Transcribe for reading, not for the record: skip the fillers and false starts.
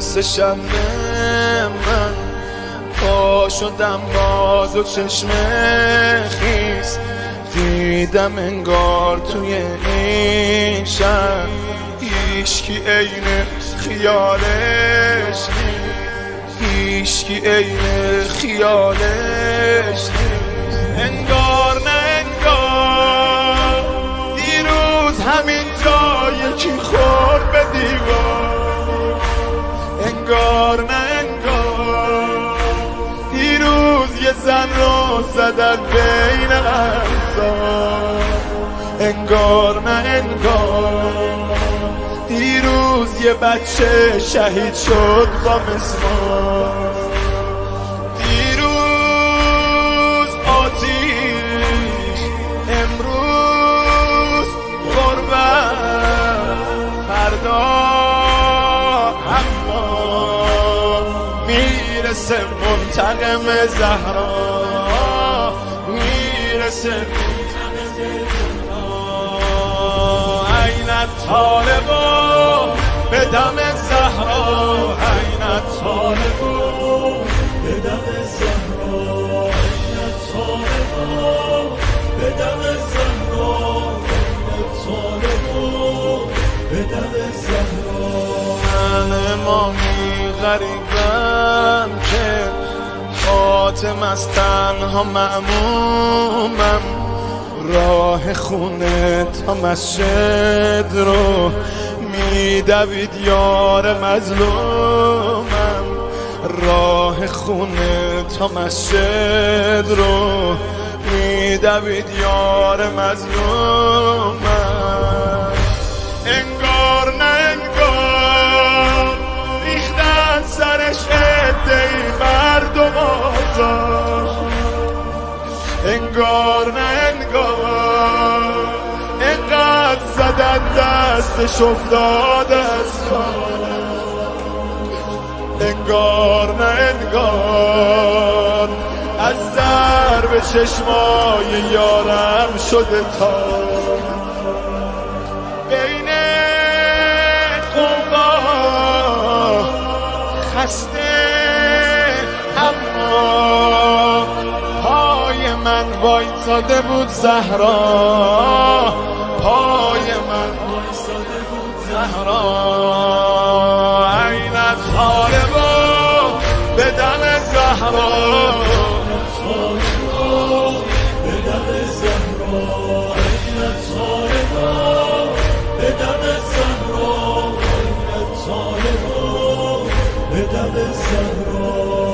مثل شب من پا شدم با دو چشم خیس، دیدم انگار توی این شب هیچکی عین خیالش نیست، هیچکی عین خیالش نیست. انگار نه انگار دیروز همین جا یکی خورد به دیوار، انگار نه انگار دیروز یه زن رو زدن بین اعضا، انگار نه انگار دیروز یه بچه شهید شد با مسمار. دیروز آتیش، امروز غربت، فردا اما میرسه منتقم زهرا، میرسه منتقم زهرا. عین طالبا به دم زهرا، عین طالبا به دم زهرا، عین طالبا به دم زهرا، عین طالبا به دم زهرا. من امامی غریبم که خاتم از تنها مأمومم، راه خونه تا مسجد رو میدوید یار مظلومم، راه خونه تا مسجد رو میدوید یار مظلومم. انگار نه انگار ریختن سرش عده‌ای مردم آزاد، انگار نه انگار انقدر زدن دستش افتاد از کار، انگار نه انگار از ضرب چشمای یارم شده تا بین قوقا خسته، اما پای من وایساده بود زهرا، پای من وایساده بود زهرا. عین طالبا به دم زهرا، به دم زهرا، عین طالبا به دم زهرا، عین طالبا به دم زهرا.